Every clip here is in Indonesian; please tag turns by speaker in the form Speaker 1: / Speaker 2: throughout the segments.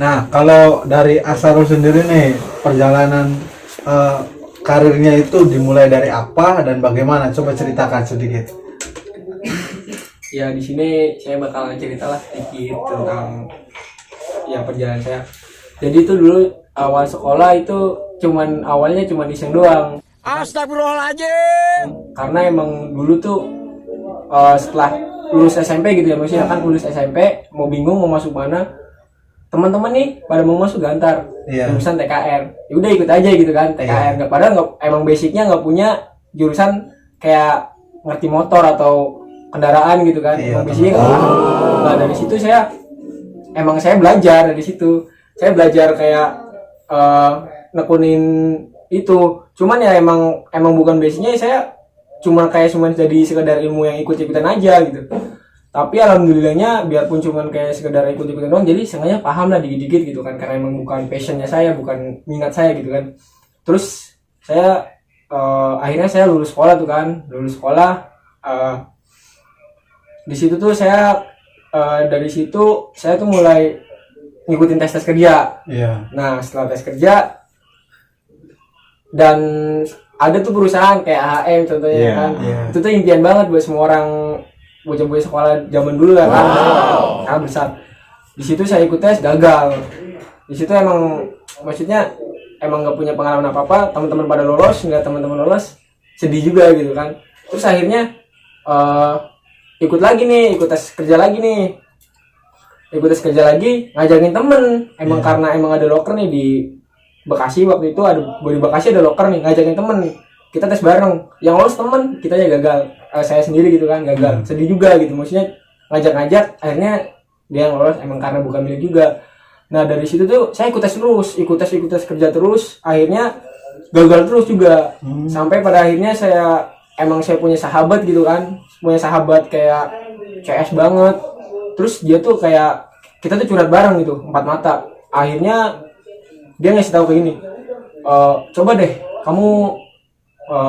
Speaker 1: Nah, kalau dari Asarul sendiri nih, perjalanan karirnya itu dimulai dari apa dan bagaimana? Coba ceritakan sedikit.
Speaker 2: Ya di sini saya bakal cerita lah sedikit tentang ya perjalanan saya. Jadi itu dulu awal sekolah itu awalnya cuman iseng doang.
Speaker 3: Astagfirullahaladzim.
Speaker 2: Karena emang dulu tuh setelah lulus SMP gitu ya, maksudnya kan lulus SMP mau bingung mau masuk mana, teman-teman nih pada mau masuk Gantar, jurusan TKR, ya udah ikut aja gitu kan TKR. Nggak, padahal nggak, emang basicnya nggak punya jurusan kayak ngerti motor atau kendaraan gitu kan, emang basicnya nggak paham. Nah dari situ saya belajar, dari situ saya belajar kayak nekunin itu. Cuman ya emang bukan basicnya, saya cuma jadi sekedar ilmu yang ikut-ikutan aja gitu. Tapi alhamdulillahnya biarpun cuman kayak sekedar ikut-ikutan doang, jadi sengaja paham lah dikit-dikit gitu kan, karena emang bukan passionnya saya, bukan minat saya gitu kan. Terus saya akhirnya saya lulus sekolah tuh kan, di situ tuh saya dari situ saya tuh mulai ngikutin tes kerja. Nah setelah tes kerja dan ada tuh perusahaan kayak AHM contohnya kan, itu tuh impian banget buat semua orang bocah-bocah sekolah zaman dulu lah kan, sangat besar. Di situ saya ikut tes, gagal. Di situ emang maksudnya emang nggak punya pengalaman apa-apa, teman-teman pada lolos, nggak teman-teman lolos, sedih juga gitu kan. Terus akhirnya ikut tes kerja lagi, ngajakin temen. Emang karena emang ada loker nih di Bekasi waktu itu, di Bekasi ada loker nih, ngajakin temen nih, kita tes bareng, yang lolos temen, kita aja gagal, saya sendiri gitu kan, gagal. Sedih juga gitu, maksudnya ngajak-ngajak, akhirnya dia yang lolos emang karena bukan milik juga. Nah dari situ tuh saya ikut tes kerja terus, akhirnya gagal terus juga. Sampai pada akhirnya saya punya sahabat gitu kan, punya sahabat kayak CS banget. Terus dia tuh kayak kita tuh curhat bareng gitu, 4 mata. Akhirnya dia ngasih tahu kayak gini, coba deh kamu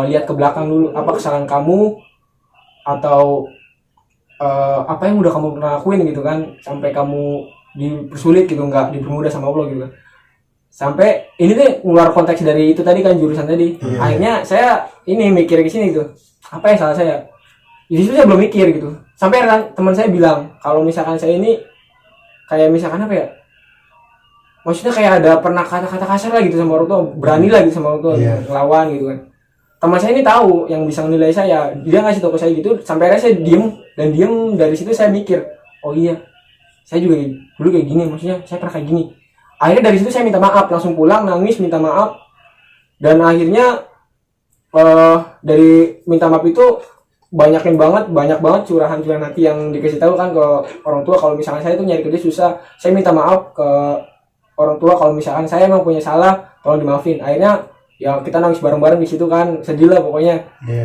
Speaker 2: lihat ke belakang dulu, apa kesalahan kamu atau apa yang udah kamu pernah lakuin gitu kan, sampai kamu dipersulit gitu, nggak dipermudah sama Allah gitu kan. Sampai ini nih ngeluar konteks dari itu tadi kan, jurusan tadi. Akhirnya saya ini mikir ke sini gitu, apa yang salah saya? Di situ saya belum mikir gitu. Sampai teman saya bilang kalau misalkan saya ini kayak misalkan apa ya? Maksudnya kayak ada pernah kata-kata kasar lah gitu sama orang tua, berani lah gitu sama orang tua, ngelawan gitu kan. Teman saya ini tahu yang bisa menilai saya, dia ngasih tahu ke saya gitu, sampai akhirnya saya diem. Dari situ saya mikir, oh iya, saya juga dulu kayak gini, maksudnya saya pernah kayak gini. Akhirnya dari situ saya minta maaf, langsung pulang nangis minta maaf. Dan akhirnya dari minta maaf itu banyak banget curahan hati yang dikasih tahu kan ke orang tua. Kalau misalnya saya tuh nyari kerja susah, saya minta maaf ke orang tua kalau misalkan saya emang punya salah, tolong dimaafin. Akhirnya ya kita nangis bareng-bareng di situ kan, sedih lah pokoknya.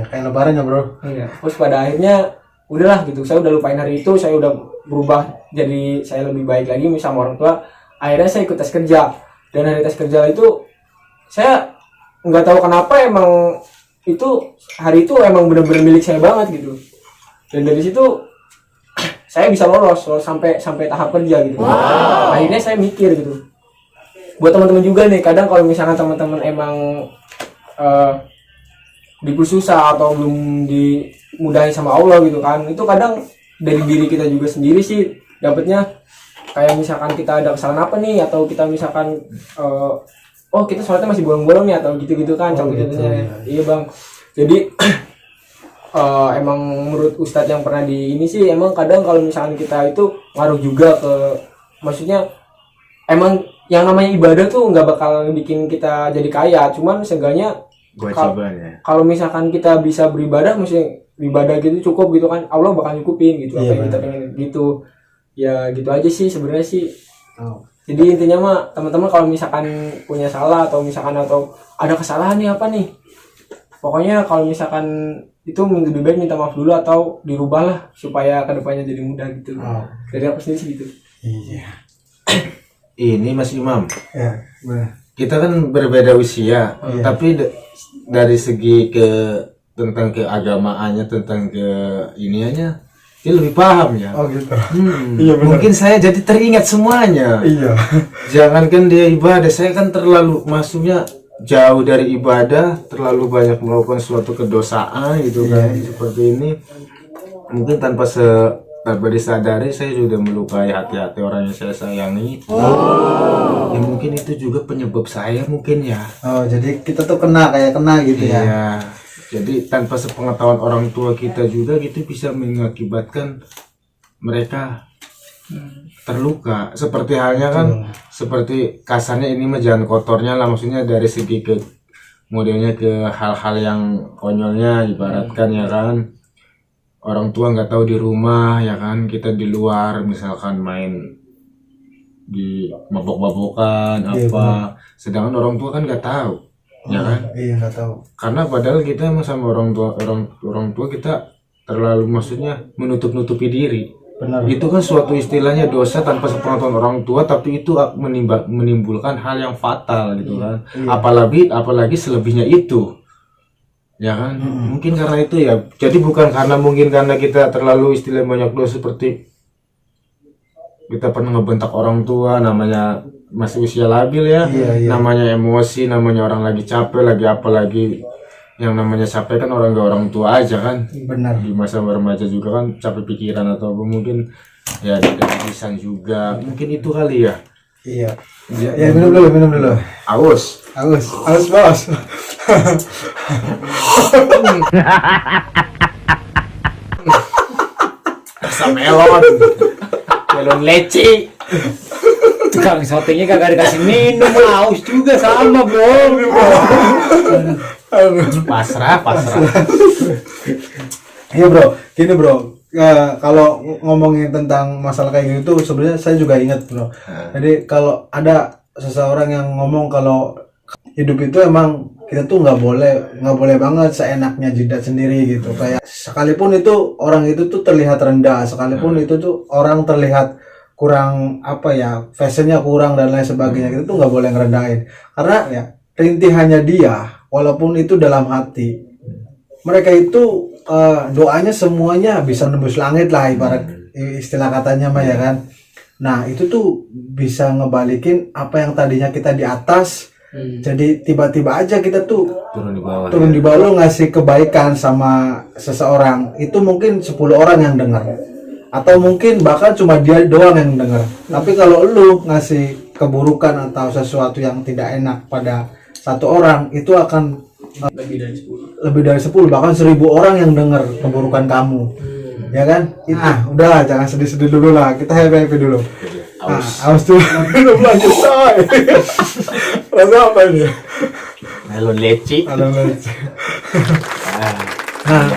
Speaker 1: Kayak lebaran ya bro.
Speaker 2: Terus pada akhirnya udahlah gitu, saya udah lupain hari itu, saya udah berubah jadi saya lebih baik lagi sama orang tua. Akhirnya saya ikut tes kerja, dan hari tes kerja itu saya nggak tahu kenapa emang itu hari itu emang benar-benar milik saya banget gitu. Dan dari situ saya bisa lolos sampai tahap kerja gitu. Akhirnya saya mikir gitu, buat teman-teman juga nih, kadang kalau misalkan teman-teman emang dipersusah atau belum dimudahin sama Allah gitu kan, itu kadang dari diri kita juga sendiri sih dapatnya. Kayak misalkan kita ada kesalahan apa nih, atau kita misalkan oh kita sholatnya masih bolong-bolong nih, atau gitu-gitu kan, contohnya. Iya bang, jadi emang menurut Ustadz yang pernah di ini sih, emang kadang kalau misalkan kita itu ngaruh juga ke, maksudnya emang yang namanya ibadah tuh nggak bakal bikin kita jadi kaya, cuman seenggaknya kalau misalkan kita bisa beribadah, maksudnya beribadah gitu cukup gitu kan, Allah bakal cukupin gitu apa yang kita pengen gitu. Ya gitu aja sih sebenarnya sih. Jadi intinya mah teman-teman kalau misalkan punya salah atau ada kesalahan nih apa nih, pokoknya kalau misalkan itu lebih baik minta maaf dulu atau dirubah lah supaya kedepannya jadi mudah gitu. Dari aku sendiri sih gitu.
Speaker 1: Iya.
Speaker 4: Ini Mas Imam,
Speaker 1: Benar.
Speaker 4: kita kan berbeda usia, tapi dari segi tentang keagamaannya, tentang ke iniannya, dia lebih paham ya.
Speaker 1: Oh gitu. Iya, benar.
Speaker 4: Mungkin saya jadi teringat semuanya.
Speaker 1: Iya.
Speaker 4: Jangankan dia ibadah, saya kan terlalu masuknya jauh dari ibadah, terlalu banyak melakukan suatu kedosaan gitu kan. Seperti ini mungkin tanpa disadari saya sudah melukai hati-hati orang yang saya sayangi. Ya mungkin itu juga penyebab saya mungkin ya.
Speaker 1: Oh, jadi kita tuh kena gitu ya.
Speaker 4: Iya. Jadi tanpa sepengetahuan orang tua kita juga gitu bisa mengakibatkan mereka terluka. Seperti halnya kan, seperti kasarnya ini mah jangan kotornya lah, maksudnya dari segi ke modelnya ke hal-hal yang konyolnya, ibaratkan ya kan. Orang tua nggak tahu di rumah ya kan, kita di luar misalkan main di mabok-mabokan apa, sedangkan orang tua kan nggak tahu. Ya kan?
Speaker 1: Iya, nggak tahu.
Speaker 4: Karena padahal kita emang sama orang tua kita terlalu maksudnya menutup-nutupi diri.
Speaker 1: Benar.
Speaker 4: Itu kan suatu istilahnya dosa tanpa sepengetahuan orang tua, tapi itu menimbulkan hal yang fatal gitu kan. Apalagi selebihnya itu. Ya kan? Mungkin karena itu ya. Jadi bukan karena kita terlalu istilah banyak dosa seperti kita pernah ngebentak orang tua, namanya masih usia labil ya.
Speaker 1: Iya.
Speaker 4: Namanya emosi, namanya orang lagi capek, lagi yang namanya capek kan orang tua aja kan.
Speaker 1: Benar.
Speaker 4: Di masa remaja juga kan capek pikiran atau mungkin ya ada kebiasaan juga, mungkin itu kali ya.
Speaker 1: Iya. Ya, minum dulu.
Speaker 4: Aus
Speaker 1: Bos.
Speaker 4: rasa melon leci.
Speaker 2: Tukang shootingnya kagak dikasih minum, haus juga sama bro.
Speaker 4: pasrah
Speaker 1: Iya bro, gini bro, kalau ngomongin tentang masalah kayak gitu sebenarnya saya juga ingat bro. Jadi kalau ada seseorang yang ngomong kalau hidup itu emang kita tuh nggak boleh banget seenaknya jidat sendiri gitu. Kayak sekalipun itu orang itu tuh terlihat rendah, sekalipun itu tuh orang terlihat kurang fashionnya kurang dan lain sebagainya, kita tuh nggak boleh ngerendahin. Karena ya rintihannya dia, walaupun itu dalam hati, mereka itu doanya semuanya bisa nembus langit lah, ibarat istilah katanya mah ya kan. Nah itu tuh bisa ngebalikin apa yang tadinya kita di atas, jadi tiba-tiba aja kita tuh turun di bawah. Lu ngasih kebaikan sama seseorang, itu mungkin 10 orang yang dengar, atau mungkin bahkan cuma dia doang yang dengar. Tapi kalau lu ngasih keburukan atau sesuatu yang tidak enak pada satu orang, itu akan lebih dari 10 bahkan 1000 orang yang dengar keburukan kamu. Ya kan? Udahlah, jangan sedih-sedih dulu lah, kita happy dulu. Aus dulu. Belum lanjut coy. Rasa apa ini?
Speaker 4: melon leci.
Speaker 1: Nah,